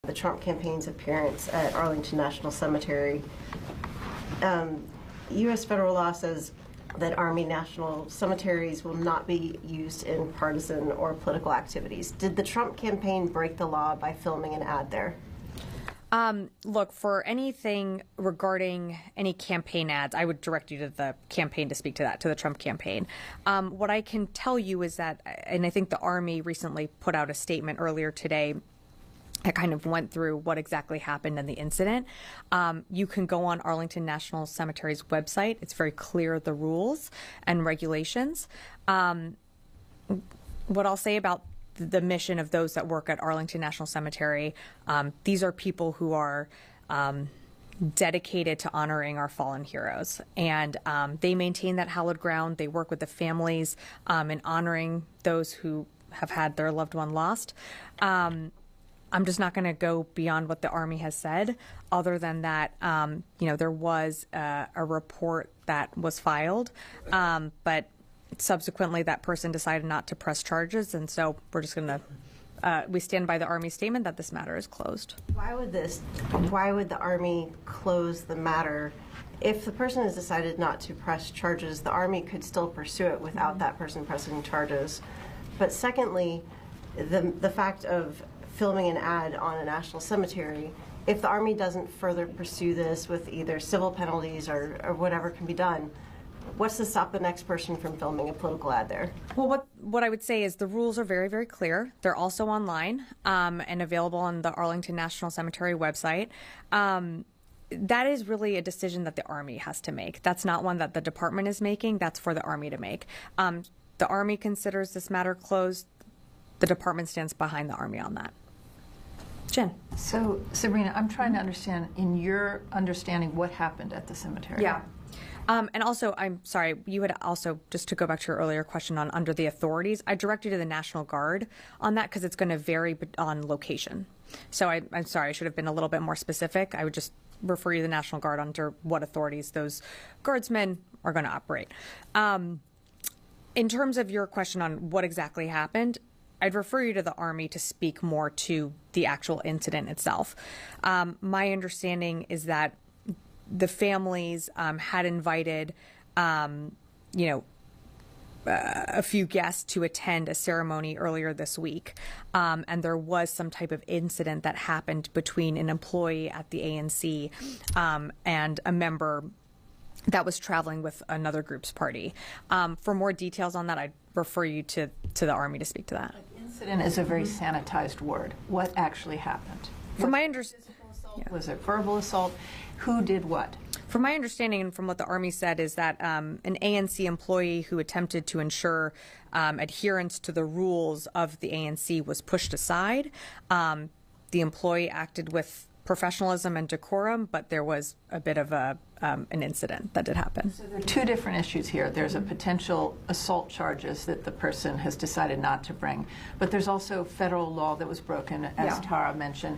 the Trump campaign's appearance at Arlington National Cemetery. U.S. federal law says that Army national cemeteries will not be used in partisan or political activities. Did the Trump campaign break the law by filming an ad there? Look, for anything regarding any campaign ads, I would direct you to the campaign to speak to that, to the Trump campaign. What I can tell you is that, and I think the Army recently put out a statement earlier today that kind of went through what exactly happened in the incident. You can go on Arlington National Cemetery's website. It's very clear, the rules and regulations. What I'll say about the mission of those that work at Arlington National Cemetery, these are people who are dedicated to honoring our fallen heroes. And they maintain that hallowed ground. They work with the families in honoring those who have had their loved one lost. I'm just not going to go beyond what the Army has said, other than that, there was a report that was filed, but subsequently that person decided not to press charges, and so we're just going to we stand by the Army statement that this matter is closed. Why would the Army close the matter? If the person has decided not to press charges, the Army could still pursue it without that person pressing charges. But secondly, the fact of filming an ad on a national cemetery, if the Army doesn't further pursue this with either civil penalties or whatever can be done, what's to stop the next person from filming a political ad there? Well, what I would say is the rules are very, very clear. They're also online and available on the Arlington National Cemetery website. That is really a decision that the Army has to make. That's not one that the department is making. That's for the Army to make. The Army considers this matter closed. The department stands behind the Army on that. Jen. So, Sabrina, I'm trying to understand, in your understanding, what happened at the cemetery. Yeah. And also, I'm sorry, you had also, just to go back to your earlier question on under the authorities, I direct you to the National Guard on that because it's going to vary on location. So I'm sorry, I should have been a little bit more specific. I would just refer you to the National Guard under what authorities those guardsmen are going to operate. In terms of your question on what exactly happened, I'd refer you to the Army to speak more to the actual incident itself. My understanding is that the families had invited, a few guests to attend a ceremony earlier this week, and there was some type of incident that happened between an employee at the ANC and a member that was traveling with another group's party. For more details on that, I'd refer you to the Army to speak to that. Incident is a very sanitized word. What actually happened? From my understanding, was it verbal assault? Who did what? From my understanding and from what the Army said is that an ANC employee who attempted to ensure adherence to the rules of the ANC was pushed aside. The employee acted with professionalism and decorum, but there was a bit of an incident that did happen. So there are two different issues here. There's a potential assault charges that the person has decided not to bring, but there's also federal law that was broken, as Tara mentioned,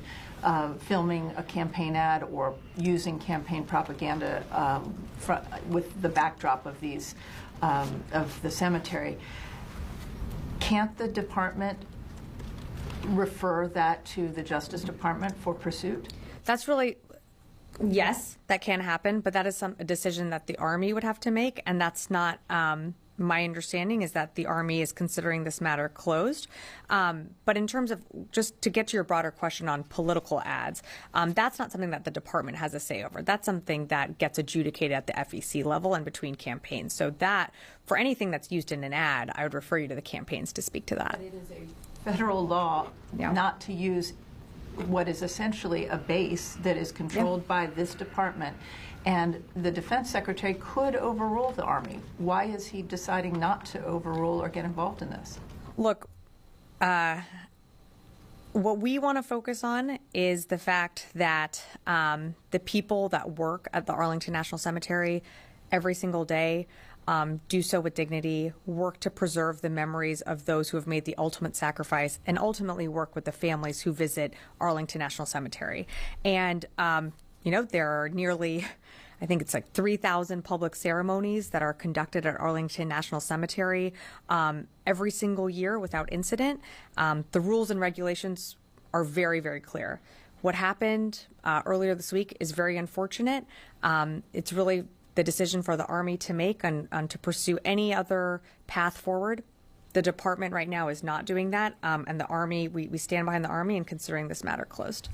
filming a campaign ad or using campaign propaganda with the backdrop of these of the cemetery. Can't the department refer that to the Justice Department for pursuit? That's really, yes, that can happen, but that is a decision that the Army would have to make, and that's not my understanding is that the Army is considering this matter closed. But in terms of, just to get to your broader question on political ads, that's not something that the department has a say over. That's something that gets adjudicated at the FEC level and between campaigns. So that, for anything that's used in an ad, I would refer you to the campaigns to speak to that. But it is a federal law not to use what is essentially a base that is controlled by this department, and the Defense Secretary could overrule the Army. Why is he deciding not to overrule or get involved in this? Look, what we want to focus on is the fact that the people that work at the Arlington National Cemetery every single day do so with dignity, work to preserve the memories of those who have made the ultimate sacrifice, and ultimately work with the families who visit Arlington National Cemetery. And, there are nearly, I think it's like 3,000 public ceremonies that are conducted at Arlington National Cemetery every single year without incident. The rules and regulations are very, very clear. what happened earlier this week is very unfortunate. It's really the decision for the Army to make on to pursue any other path forward. The department right now is not doing that, and the Army, we stand behind the Army in considering this matter closed.